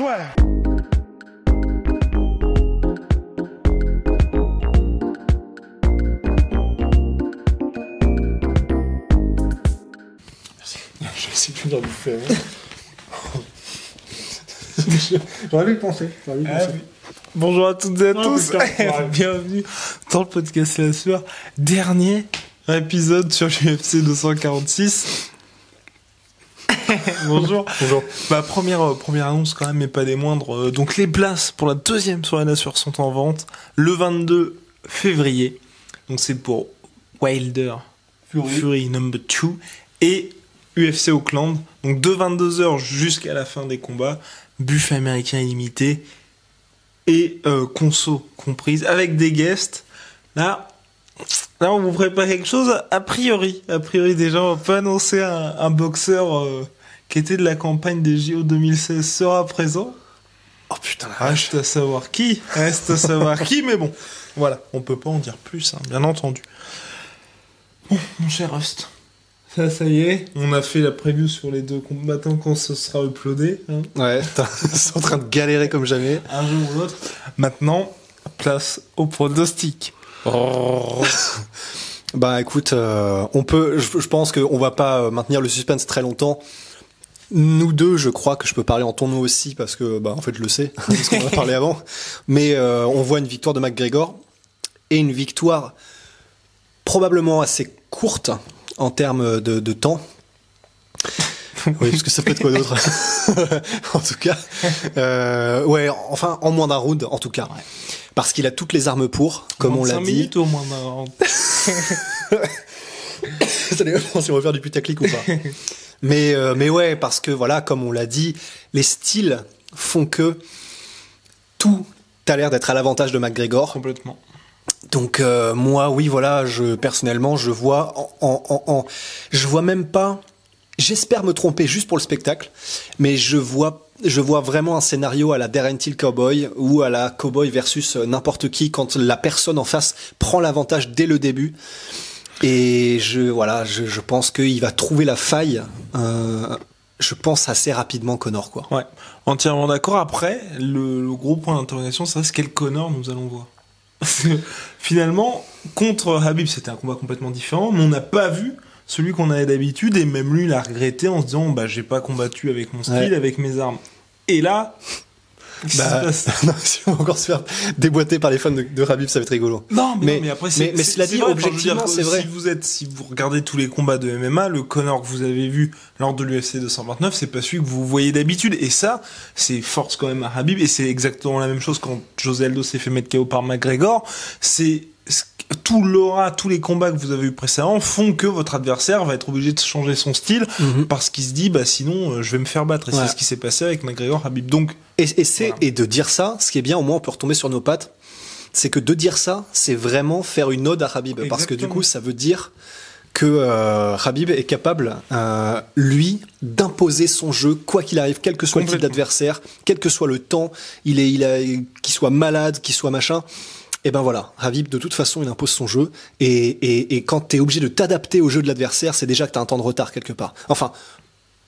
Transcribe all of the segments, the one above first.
swear. Je sais plus d'en bouffer. J'aurais dû le penser. Oui. Bonjour à toutes et à tous. Bienvenue dans le podcast La Sueur. Dernier épisode sur l'UFC 246. Bonjour. Bonjour. Première annonce quand même, mais pas des moindres. Donc les places pour la deuxième soirée La Sueur sont en vente le 22 février. Donc c'est pour Wilder Fury number 2 et UFC Auckland. Donc de 22h jusqu'à la fin des combats. Buffet américain illimité et conso comprise avec des guests. Là on vous prépare quelque chose a priori déjà on peut annoncer un boxeur qui était de la campagne des JO 2016 sera présent. Oh putain la vache. Reste à savoir qui, mais bon voilà, on peut pas en dire plus bien entendu. Bon mon cher Rust, ça y est, on a fait la preview sur les deux combattants quand ce sera uploadé. Ouais, c'est en train de galérer comme jamais. Un jour ou l'autre. Maintenant, place au pronostic. Bah écoute, on peut, je pense qu'on va pas maintenir le suspense très longtemps. Nous deux, je crois que je peux parler en ton nom aussi parce que, en fait, je le sais, parce qu'on en a parlé avant. Mais on voit une victoire de McGregor et une victoire probablement assez courte en termes de temps. Oui, parce que ça peut être quoi d'autre. En tout cas, enfin en moins d'un round, en tout cas, parce qu'il a toutes les armes pour, comme on l'a dit. 5 minutes au moins d'un round. Ça dépend si on va faire du putaclic ou pas. Mais ouais, parce que voilà, comme on l'a dit, les styles font que tout a l'air d'être à l'avantage de McGregor. Complètement. Donc moi, oui, voilà, personnellement, je vois je vois même pas. J'espère me tromper juste pour le spectacle, mais je vois vraiment un scénario à la Darren Till Cowboy ou à la Cowboy versus n'importe qui quand la personne en face prend l'avantage dès le début. Et je pense qu'il va trouver la faille. Je pense assez rapidement Conor, quoi. Ouais, entièrement d'accord. Après, le gros point d'interrogation, c'est quel Conor nous allons voir. Finalement, contre Khabib, c'était un combat complètement différent, mais on n'a pas vu celui qu'on avait d'habitude, et même lui l'a regretté en se disant j'ai pas combattu avec mon style, avec mes armes. Et là, si on va encore se faire déboîter par les fans de Khabib, ça va être rigolo. Non, mais après, mais cela dit, vrai, objectivement, c'est vrai. Si vous regardez tous les combats de MMA, le Conor que vous avez vu lors de l'UFC 229, c'est pas celui que vous voyez d'habitude. Et ça, c'est force quand même à Khabib. Et c'est exactement la même chose quand José Aldo s'est fait mettre KO par McGregor. C'est tout l'aura, tous les combats que vous avez eu précédemment font que votre adversaire va être obligé de changer son style parce qu'il se dit sinon je vais me faire battre, et c'est ce qui s'est passé avec McGregor Khabib. Donc et de dire ça, ce qui est bien, au moins on peut retomber sur nos pattes, c'est que de dire ça, c'est vraiment faire une ode à Khabib. Exactement. Parce que du coup ça veut dire que Khabib est capable lui d'imposer son jeu quoi qu'il arrive, quel que soit le type d'adversaire, quel que soit le temps, qu'il soit malade, qu'il soit machin. Et ben voilà, Khabib de toute façon il impose son jeu, et quand t'es obligé de t'adapter au jeu de l'adversaire, c'est déjà que t'as un temps de retard quelque part. Enfin,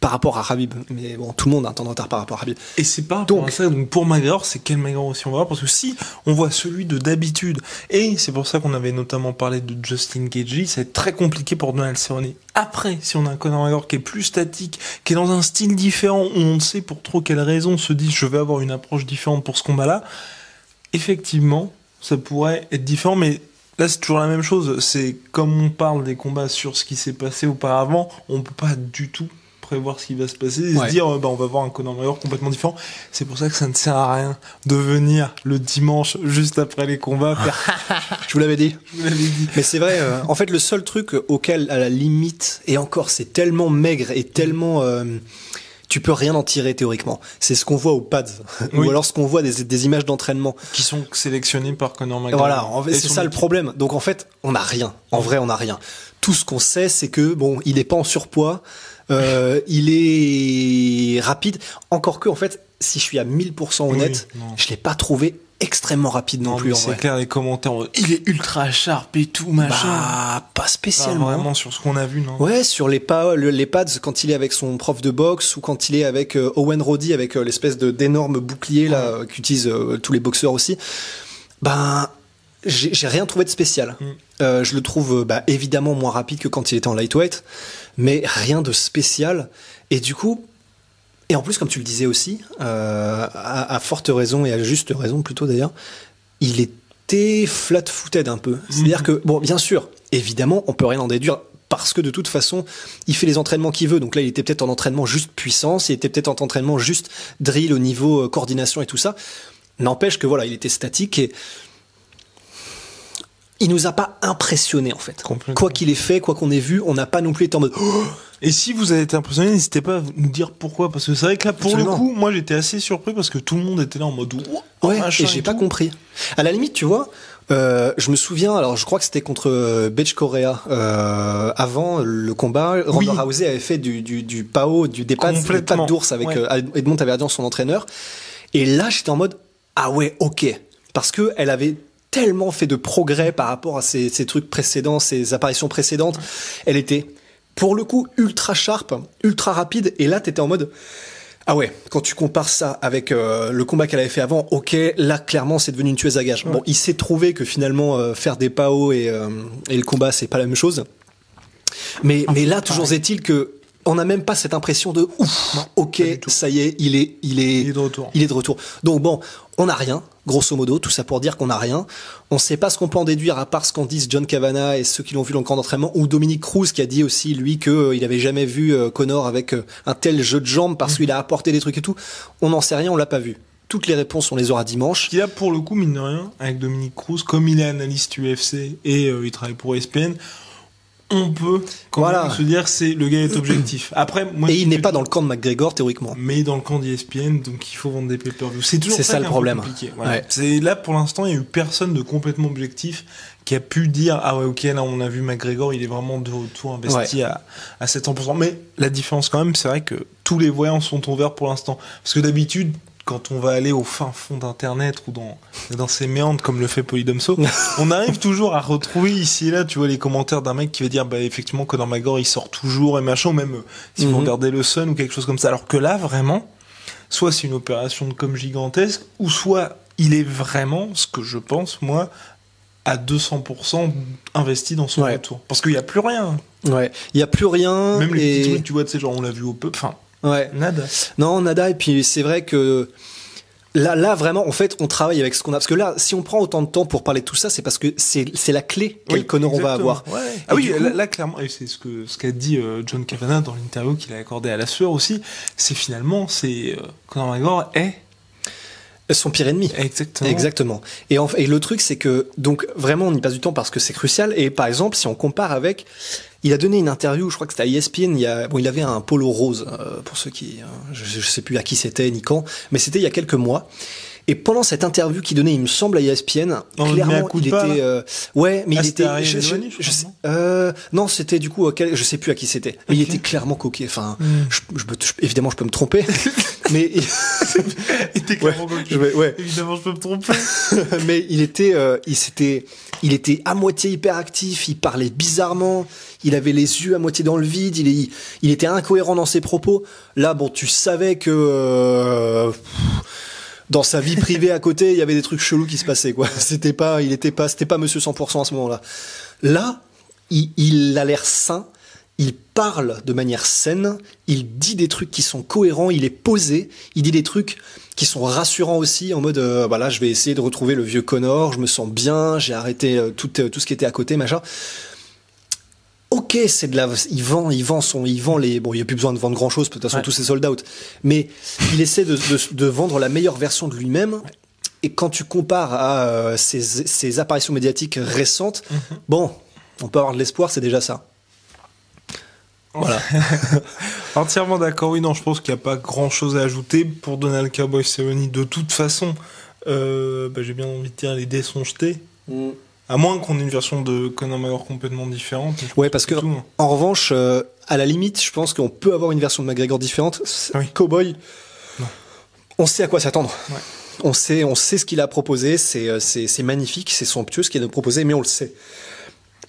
par rapport à Khabib, mais bon, tout le monde a un temps de retard par rapport à Khabib. Et c'est pas pour ça, donc pour McGregor, c'est quel McGregor aussi on va voir, parce que si on voit celui de d'habitude, et c'est pour ça qu'on avait notamment parlé de Justin Gaethje, ça va être très compliqué pour Donald Cerrone. Après, si on a un Conor McGregor qui est plus statique, qui est dans un style différent, où on ne sait pour trop quelle raison se dit je vais avoir une approche différente pour ce combat-là, effectivement ça pourrait être différent, mais là c'est toujours la même chose. C'est comme on parle des combats sur ce qui s'est passé auparavant, on peut pas du tout prévoir ce qui va se passer et se dire on va voir un Conor McGregor complètement différent. C'est pour ça que ça ne sert à rien de venir le dimanche juste après les combats faire... Je vous l'avais dit. Mais c'est vrai, en fait le seul truc auquel à la limite, et encore c'est tellement maigre et tellement... tu peux rien en tirer théoriquement. C'est ce qu'on voit aux pads, ou alors ce qu'on voit des images d'entraînement qui sont sélectionnées par Conor McGregor. Voilà, c'est ça le problème. Donc en fait, on n'a rien. En vrai, on n'a rien. Tout ce qu'on sait, c'est que il est pas en surpoids, il est rapide. Encore que, en fait, si je suis à 1000% honnête, je l'ai pas trouvé extrêmement rapide non plus. C'est clair, les commentaires, il est ultra sharp et tout, machin. Bah, pas spécialement. Pas vraiment sur ce qu'on a vu, non? Ouais, sur les pads quand il est avec son prof de boxe ou quand il est avec Owen Roddy avec l'espèce d'énorme bouclier là qu'utilisent tous les boxeurs aussi. Ben, j'ai rien trouvé de spécial. Je le trouve évidemment moins rapide que quand il était en lightweight, mais rien de spécial. Et du coup, et en plus, comme tu le disais aussi, à forte raison et à juste raison plutôt d'ailleurs, il était flat-footed un peu. C'est-à-dire que, bon, bien sûr, évidemment, on peut rien en déduire parce que de toute façon, il fait les entraînements qu'il veut. Donc là, il était peut-être en entraînement juste puissance, il était peut-être en entraînement juste drill au niveau coordination et tout ça. N'empêche que voilà, il était statique et il nous a pas impressionné en fait. Quoi qu'il ait fait, quoi qu'on ait vu, on n'a pas non plus été en mode. Oh. Et si vous avez été impressionné, n'hésitez pas à nous dire pourquoi, parce que c'est vrai que là, pour le coup, moi j'étais assez surpris parce que tout le monde était là en mode. Ouais, et j'ai pas compris. À la limite, tu vois, je me souviens, alors je crois que c'était contre Betch Correa avant le combat. Ronda Rousey avait fait du PAO, des pads d'ours avec Edmond Taverdian, son entraîneur. Et là, j'étais en mode ah ouais, ok, parce que elle avait tellement fait de progrès par rapport à ses trucs précédents, ses apparitions précédentes. Elle était, pour le coup, ultra sharp, ultra rapide. Et là, t'étais en mode, ah ouais, quand tu compares ça avec le combat qu'elle avait fait avant, ok, là, clairement, c'est devenu une tueuse à gages. Bon, il s'est trouvé que finalement, faire des PAO et le combat, c'est pas la même chose. Mais là, toujours est-il que on n'a même pas cette impression de ouf, non, ok, ça y est, il est de retour. Il est de retour. Donc bon, on n'a rien, grosso modo, tout ça pour dire qu'on n'a rien. On sait pas ce qu'on peut en déduire à part ce qu'en disent John Kavanagh et ceux qui l'ont vu dans le camp d'entraînement, ou Dominique Cruz qui a dit aussi, lui, il avait jamais vu Conor avec un tel jeu de jambes parce qu'il a apporté des trucs et tout. On n'en sait rien, on l'a pas vu. Toutes les réponses, on les aura dimanche. Il y a pour le coup, mine de rien, avec Dominique Cruz, comme il est analyste UFC et il travaille pour ESPN, on peut quand même se dire c'est le gars est objectif. Après, moi, et il n'est pas dans le camp de McGregor théoriquement, mais dans le camp d'ESPN, donc il faut vendre des pay-per-view. C'est toujours ça le problème. Voilà. Ouais. C'est là pour l'instant, il y a eu personne de complètement objectif qui a pu dire ah ouais ok là on a vu McGregor, il est vraiment de retour investi à 700%. Mais la différence quand même, c'est vrai que tous les voyants sont ouverts pour l'instant, parce que d'habitude, quand on va aller au fin fond d'internet ou dans ces méandres comme le fait Polydomso, on arrive toujours à retrouver ici et là, tu vois, les commentaires d'un mec qui va dire effectivement Conor McGregor il sort toujours et machin, ou même si vous regardez le Sun ou quelque chose comme ça, alors que là vraiment, soit c'est une opération de com gigantesque, ou soit il est vraiment, ce que je pense moi, à 200% investi dans son retour, parce qu'il y a plus rien. Ouais, il y a plus rien. Même les petits trucs, tu vois, tu sais, genre on l'a vu au peu, enfin. Ouais. Nada. Non, nada. Et puis c'est vrai que là vraiment, en fait, on travaille avec ce qu'on a. Parce que là, si on prend autant de temps pour parler de tout ça, c'est parce que c'est la clé quel Conor on va avoir. Ouais. Ah oui, là clairement, et c'est ce qu'a dit John Kavanagh dans l'interview qu'il a accordé à la sueur aussi. C'est finalement, Conor McGregor est son pire ennemi. Exactement. Et le truc, c'est que donc vraiment, on y passe du temps parce que c'est crucial. Et par exemple, si on compare avec. Il a donné une interview, je crois que c'était à ESPN, il avait un polo rose, pour ceux qui, je sais plus à qui c'était, ni quand, mais c'était il y a quelques mois. Et pendant cette interview qu'il donnait, il me semble, à ESPN, clairement, il était, mais il était, non, c'était du coup, je sais plus à qui c'était, mais il était clairement coquet, enfin, évidemment, je peux me tromper, mais, il était clairement coquet. Évidemment, je peux me tromper. Mais il était à moitié hyperactif, il parlait bizarrement, il avait les yeux à moitié dans le vide, il était incohérent dans ses propos. Là, bon, tu savais que, dans sa vie privée à côté, il y avait des trucs chelous qui se passaient, quoi. C'était pas Monsieur 100% à ce moment-là. Là, il a l'air sain, il parle de manière saine, il dit des trucs qui sont cohérents, il est posé, il dit des trucs qui sont rassurants aussi, en mode, voilà, je vais essayer de retrouver le vieux Conor, je me sens bien, j'ai arrêté tout ce qui était à côté, machin. Ok, c'est de la, il vend les, bon, il y a plus besoin de vendre grand chose, de toute façon, tous ces sold out. Mais il essaie de vendre la meilleure version de lui-même. Et quand tu compares à ses apparitions médiatiques récentes, bon, on peut avoir de l'espoir, c'est déjà ça. Voilà. Entièrement d'accord. Oui, non, je pense qu'il n'y a pas grand chose à ajouter pour Donald Cowboy Cerrone. De toute façon, j'ai bien envie de dire, les dés sont jetés. À moins qu'on ait une version de Conor McGregor complètement différente. Ouais, parce que, en revanche, à la limite, je pense qu'on peut avoir une version de McGregor différente. Cowboy, non. On sait à quoi s'attendre. Ouais. On sait ce qu'il a proposé, c'est magnifique, c'est somptueux ce qu'il a proposé, mais on le sait.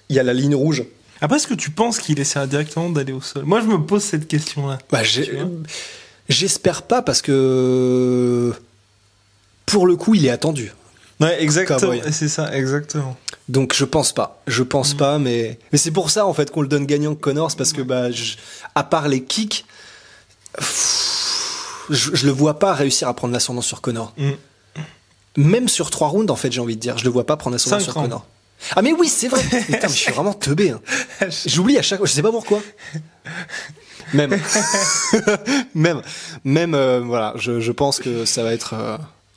Il y a la ligne rouge. Après, est-ce que tu penses qu'il essaiera directement d'aller au sol? Moi, je me pose cette question-là. J'espère pas, parce que pour le coup, il est attendu. Ouais, exactement. C'est ça, exactement. Donc je pense pas, mais c'est pour ça en fait qu'on le donne gagnant Connor, c'est parce que à part les kicks, je le vois pas réussir à prendre l'ascendant sur Connor. Même sur 3 rounds en fait, j'ai envie de dire, je le vois pas prendre l'ascendant sur Connor. Ah mais oui, c'est vrai. Putain, mais je suis vraiment teubé. Hein. J'oublie à chaque fois, je sais pas pourquoi. Même voilà, je pense que ça va être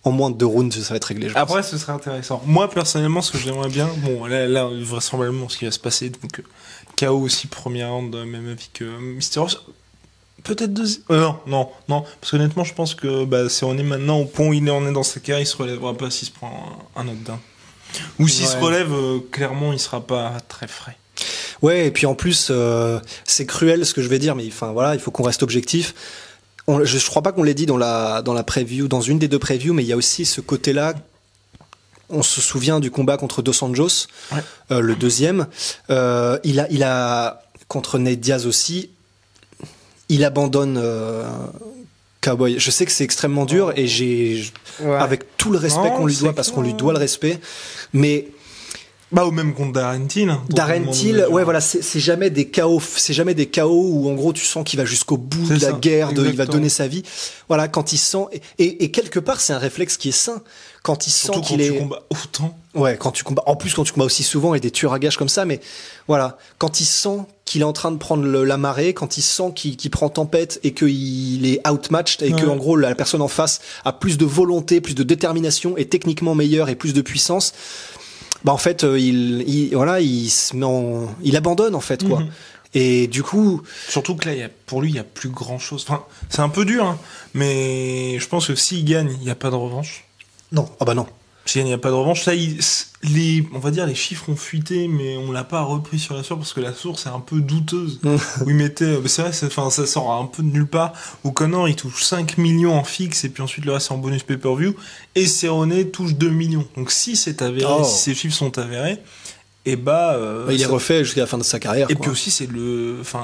en moins de 2 rounds, ça va être réglé. Après, ce serait intéressant. Moi, personnellement, ce que j'aimerais bien, bon, là, vraisemblablement, ce qui va se passer, donc, KO aussi, première round, même avis que Mysterio. Peut-être deuxième. Non, parce qu'honnêtement, je pense que, si on est maintenant au point où il en est dans sa carrière, il se relèvera pas s'il se prend un knockdown. Ou s'il se relève, clairement, il sera pas très frais. Ouais, et puis en plus, c'est cruel ce que je vais dire, mais enfin voilà, il faut qu'on reste objectif. Je crois pas qu'on l'ait dit dans la preview, dans une des 2 previews, mais il y a aussi ce côté-là. On se souvient du combat contre Dos Anjos, le deuxième. Il a contre Nate Diaz aussi. Il abandonne Cowboy. Je sais que c'est extrêmement dur et avec tout le respect qu'on lui doit, parce qu'on lui doit le respect, mais ou même contre Darren Till. Darren Till, ouais, voilà, c'est jamais des chaos, où en gros tu sens qu'il va jusqu'au bout de la guerre, il va donner sa vie. Voilà, quand il sent, et quelque part c'est un réflexe qui est sain. Quand il surtout sent qu'il est. Quand tu combats autant. Ouais, quand tu combats aussi souvent et des tueurs à gages comme ça, mais voilà, quand il sent qu'il est en train de prendre la marée, quand il sent qu'il prend tempête et qu'il est outmatched et que en gros la personne en face a plus de volonté, plus de détermination, est techniquement meilleure et plus de puissance. En fait, il abandonne en fait quoi. Et du coup, surtout que là, pour lui, il y a plus grand chose. Enfin, c'est un peu dur, hein, mais je pense que s'il gagne, il n'y a pas de revanche. Non, non. S'il gagne, il n'y a pas de revanche. Là, on va dire, les chiffres ont fuité, mais on l'a pas repris sur la source parce que la source est un peu douteuse. Où il mettait, c'est vrai, ça sort un peu de nulle part. Où Conor, il touche 5 millions en fixe et puis ensuite le reste en bonus pay-per-view. Et Cerrone touche 2 millions. Donc si c'est avéré, si ces chiffres sont avérés, et il est refait jusqu'à la fin de sa carrière. Et puis aussi, c'est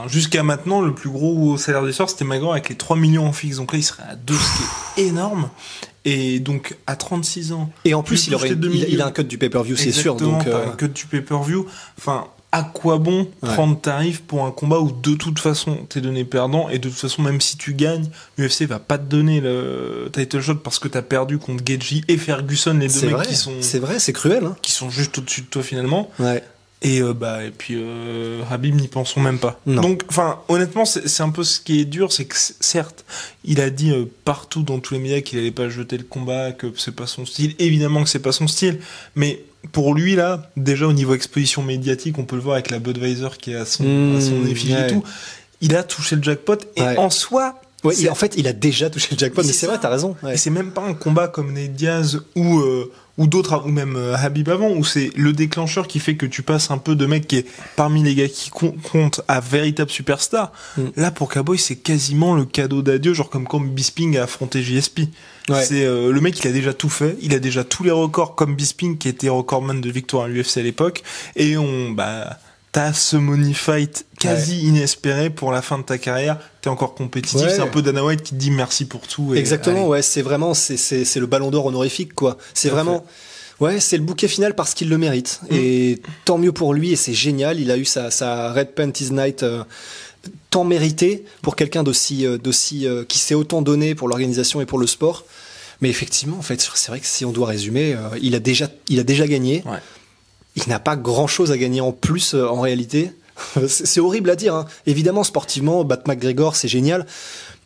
jusqu'à maintenant, le plus gros salaire du soir, c'était McGregor avec les 3 millions en fixe. Donc là, il serait à 2, ce qui est énorme. Et donc, à 36 ans. Et en plus, il a un cut du pay-per-view, c'est sûr. Donc, un cut du pay-per-view. Enfin, à quoi bon prendre tarif pour un combat où de toute façon, t'es donné perdant, et de toute façon, même si tu gagnes, l'UFC va pas te donner le title shot parce que t'as perdu contre Gaethje et Ferguson, les deux mecs qui sont. C'est vrai, c'est cruel, hein. Qui sont juste au-dessus de toi finalement. Ouais. Et puis Khabib n'y pensons même pas. Non. Donc honnêtement c'est un peu ce qui est dur, c'est que certes il a dit partout dans tous les médias qu'il allait pas jeter le combat, que c'est pas son style. Évidemment que c'est pas son style, mais pour lui là, déjà au niveau exposition médiatique, on peut le voir avec la Budweiser qui est à son effigie et tout. Il a touché le jackpot et en soi. Ouais, en fait, il a déjà touché le jackpot, mais c'est vrai, t'as raison. Ouais. Et c'est même pas un combat comme Nate Diaz ou d'autres, ou même Khabib avant, où c'est le déclencheur qui fait que tu passes un peu de mec qui est parmi les gars qui comptent à véritable superstar. Là, pour Cowboy, c'est quasiment le cadeau d'adieu, genre comme quand Bisping a affronté JSP. Ouais. C'est le mec, il a déjà tout fait, il a déjà tous les records comme Bisping qui était recordman de victoire à l'UFC à l'époque, et t'as ce money fight quasi inespéré pour la fin de ta carrière. T'es encore compétitif. Ouais. C'est un peu Dana White qui te dit merci pour tout. Exactement, ouais. C'est vraiment, c'est le ballon d'or honorifique, quoi. C'est vraiment, ouais, c'est le bouquet final parce qu'il le mérite. Et tant mieux pour lui, et c'est génial. Il a eu sa Red Panties Night, tant mérité pour quelqu'un d'aussi, qui s'est autant donné pour l'organisation et pour le sport. Mais effectivement, en fait, c'est vrai que si on doit résumer, il a déjà gagné. Ouais. Il n'a pas grand-chose à gagner en plus, en réalité. C'est horrible à dire, hein. Évidemment, sportivement, battre McGregor, c'est génial.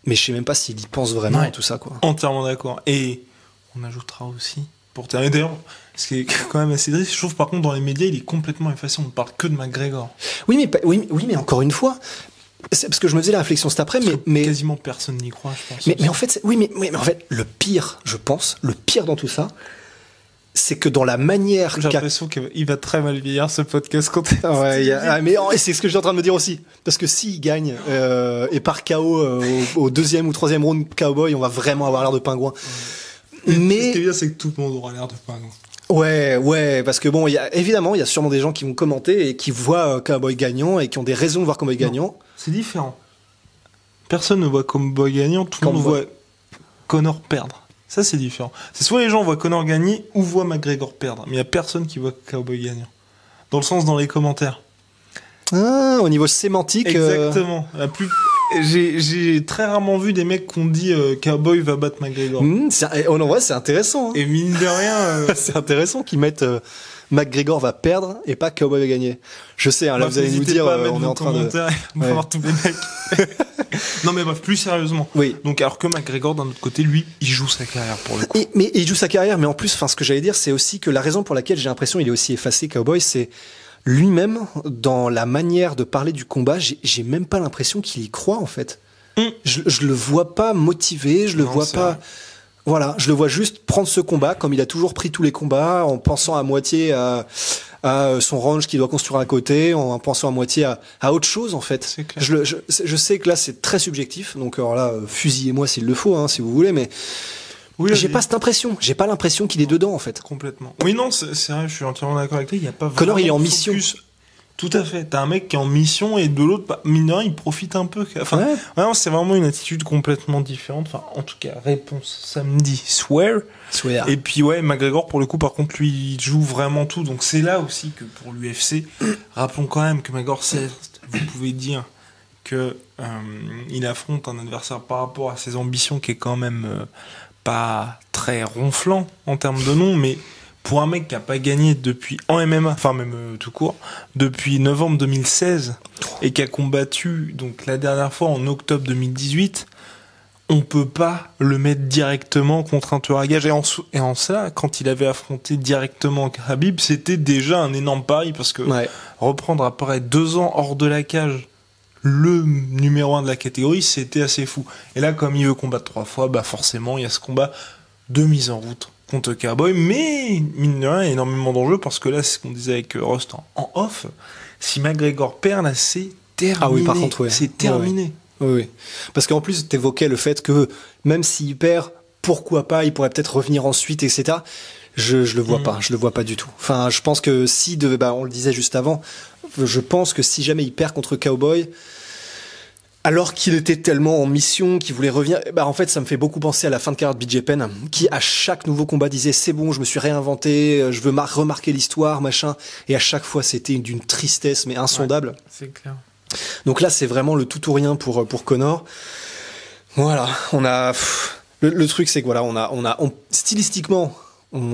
Mais je sais même pas s'il y pense vraiment à tout ça, quoi. Entièrement d'accord. Et on ajoutera aussi, pour terminer, d'ailleurs, ce qui est quand même assez triste, je trouve par contre dans les médias, il est complètement effacé, on ne parle que de McGregor. Oui, mais encore une fois, c'est parce que je me faisais la réflexion cet après, mais quasiment personne n'y croit, je pense. Mais en fait, mais en fait, le pire dans tout ça, c'est que dans la manière... J'ai l'impression qu'il va très mal vieillir ce podcast quand mais c'est ce que je suis en train de me dire aussi. Parce que s'il gagne et par KO au deuxième ou troisième round Cowboy, on va vraiment avoir l'air de pingouin. Mais ce qui est bien, c'est que tout le monde aura l'air de pas. Ouais, parce que bon, il y a sûrement des gens qui vont commenter et qui voient Cowboy gagnant et qui ont des raisons de voir Cowboy gagnant. C'est différent. Personne ne voit Cowboy gagnant, tout le monde voit Conor perdre. Ça, c'est différent. C'est soit les gens voient Conor gagner ou voient McGregor perdre. Mais il n'y a personne qui voit Cowboy gagnant. Dans le sens, dans les commentaires. Ah, au niveau sémantique. Exactement. J'ai très rarement vu des mecs qui ont dit Cowboy va battre McGregor. En vrai, c'est intéressant. Hein. Et mine de rien... c'est intéressant qu'ils mettent McGregor va perdre et pas Cowboy va gagner. Je sais, hein, là vous allez nous dire, on est en train de... On va voir tous les mecs. Non mais bref, plus sérieusement. Oui. Donc alors que McGregor, d'un autre côté, lui, il joue sa carrière pour le coup. Mais il joue sa carrière, mais en plus, ce que j'allais dire, c'est aussi que la raison pour laquelle j'ai l'impression il est aussi effacé Cowboy, c'est lui-même, dans la manière de parler du combat, j'ai même pas l'impression qu'il y croit en fait. Je le vois pas motivé, je le vois pas... Vrai. Voilà, je le vois juste prendre ce combat comme il a toujours pris tous les combats, en pensant à moitié à son range qu'il doit construire à côté, en pensant à moitié à autre chose en fait. Je sais que là c'est très subjectif, donc alors là fusillez-moi s'il le faut, hein, si vous voulez, mais oui, j'ai pas cette impression. J'ai pas l'impression qu'il est dedans en fait. Complètement. Oui non, c'est vrai, je suis entièrement d'accord avec toi. Il y a pas. Conor il est en mission. Tout à fait. T'as un mec qui est en mission et de l'autre, mine de rien, il profite un peu. Enfin, ouais, c'est vraiment une attitude complètement différente. Enfin, en tout cas, réponse samedi, swear. Et puis ouais, McGregor pour le coup, par contre, lui, il joue vraiment tout. Donc c'est là aussi que pour l'UFC, rappelons quand même que McGregor, certes, vous pouvez dire que il affronte un adversaire par rapport à ses ambitions qui est quand même pas très ronflant en termes de nom, mais pour un mec qui a pas gagné depuis en MMA, enfin même tout court, depuis novembre 2016 et qui a combattu donc la dernière fois en octobre 2018, on peut pas le mettre directement contre un tueur à gages. Et en ça, quand il avait affronté directement Khabib, c'était déjà un énorme pari parce que reprendre après 2 ans hors de la cage le numéro 1 de la catégorie, c'était assez fou. Et là, comme il veut combattre 3 fois, bah forcément, il y a ce combat de mise en route contre Cowboy, mais mine de rien, il y a énormément d'enjeux parce que là, c'est ce qu'on disait avec Rust en off. Si McGregor perd, là, c'est terminé. Ah oui, par contre, ouais. C'est terminé. Oui. Parce qu'en plus, t'évoquais le fait que même s'il perd, pourquoi pas, il pourrait peut-être revenir ensuite, etc. Je le vois pas, je le vois pas du tout. Enfin, je pense que si on le disait juste avant, je pense que si jamais il perd contre Cowboy, alors qu'il était tellement en mission, qu'il voulait revenir, en fait, ça me fait beaucoup penser à la fin de carrière de BJ Penn, qui à chaque nouveau combat disait c'est bon, je me suis réinventé, je veux remarquer l'histoire, machin, et à chaque fois c'était d'une tristesse mais insondable. Ouais, c'est clair. Donc là, c'est vraiment le tout ou rien pour Conor. Voilà, on a le truc, c'est que voilà, on stylistiquement,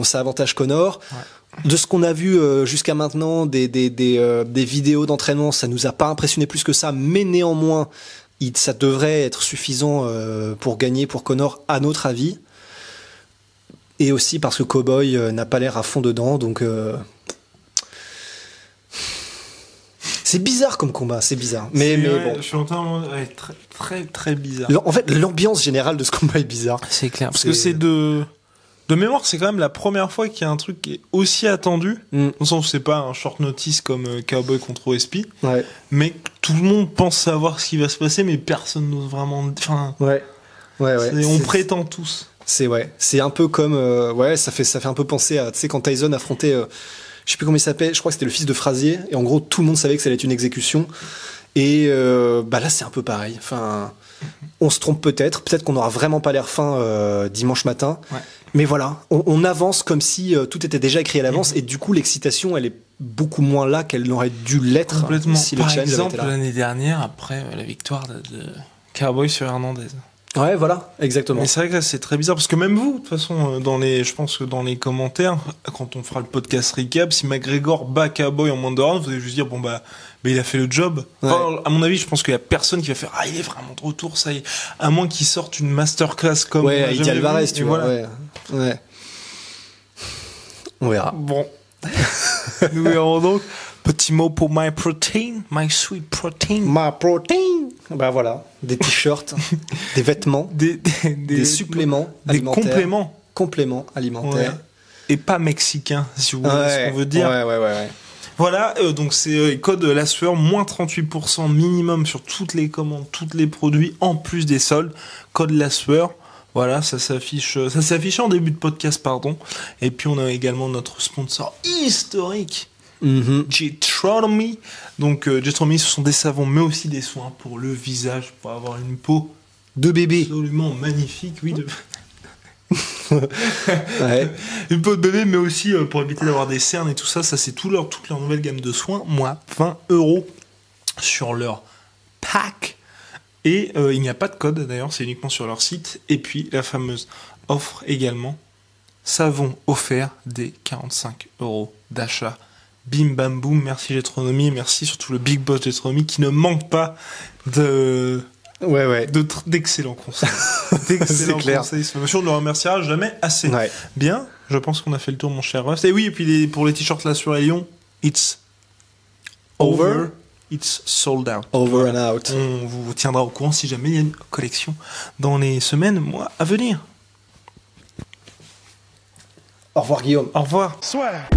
ça avantage Conor. Ouais. De ce qu'on a vu jusqu'à maintenant, des vidéos d'entraînement, ça nous a pas impressionné plus que ça, mais néanmoins, ça devrait être suffisant pour gagner pour Conor, à notre avis. Et aussi parce que Cowboy n'a pas l'air à fond dedans, donc c'est bizarre comme combat, c'est bizarre. Mais bon. Je suis en train de très très très bizarre. En fait, l'ambiance générale de ce combat est bizarre. C'est clair, parce que c'est de mémoire, c'est quand même la première fois qu'il y a un truc qui est aussi attendu. Dans le sens où c'est pas un short notice comme Cowboy contre OSP. Ouais. Mais tout le monde pense savoir ce qui va se passer, mais personne n'ose vraiment. Enfin. Ouais. On prétend tous. C'est un peu comme. Ça fait un peu penser à. Tu sais, quand Tyson affrontait. Je sais plus comment il s'appelle. Je crois que c'était le fils de Frazier. Et en gros, tout le monde savait que ça allait être une exécution. Et là, c'est un peu pareil. Enfin. On se trompe peut-être qu'on n'aura vraiment pas l'air fin dimanche matin. Ouais. Mais voilà, on avance comme si tout était déjà écrit à l'avance et du coup l'excitation elle est beaucoup moins là qu'elle n'aurait dû l'être. Complètement. Si le Par challenge exemple, avait été là. l'année dernière, après la victoire de Cowboy sur Hernandez. Ouais, voilà, exactement. Mais c'est vrai que là, c'est très bizarre parce que même vous, de toute façon, je pense que dans les commentaires, quand on fera le podcast recap, si McGregor bat Cowboy en moins de round, vous allez juste dire il a fait le job. Enfin, à mon avis, je pense qu'il y a personne qui va faire il est vraiment de retour, ça y est. À moins qu'il sorte une masterclass comme Eddie Alvarez, tu vois. Voilà. Ouais. On verra. Bon. Nous verrons donc. Petit mot pour My Protein, My Sweet Protein. My Protein. Voilà, des t-shirts, des vêtements, des suppléments alimentaires. Compléments alimentaires. Ouais. Et pas mexicains, si vous voulez ce qu'on veut dire. Ouais. Voilà, donc c'est code la sueur, moins 38% minimum sur toutes les commandes, tous les produits, en plus des soldes. Code la sueur, Voilà, ça s'affiche en début de podcast, pardon. Et puis on a également notre sponsor historique, Jetronomy. Donc Jetronomy, ce sont des savons, mais aussi des soins pour le visage, pour avoir une peau de bébé absolument magnifique, oui. Ouais. Une peau de bébé, mais aussi pour éviter d'avoir des cernes et tout ça. Ça, c'est toute leur nouvelle gamme de soins. Moi, 20€ sur leur pack. Et il n'y a pas de code, d'ailleurs, c'est uniquement sur leur site. Et puis, la fameuse offre également. Savon offert dès 45€ d'achat. Bim bam boum, merci Jetronomy, merci surtout le Big Boss Jetronomy qui ne manque pas d'excellents conseils. C'est clair. Conseils. On ne le remerciera jamais assez. Ouais. Bien, je pense qu'on a fait le tour, mon cher Rust. Et oui, et puis pour les t-shirts là sur Lyon, it's over. It's sold out. Over and out. On vous tiendra au courant si jamais il y a une collection dans les semaines, mois à venir. Au revoir Guillaume. Au revoir. Swear.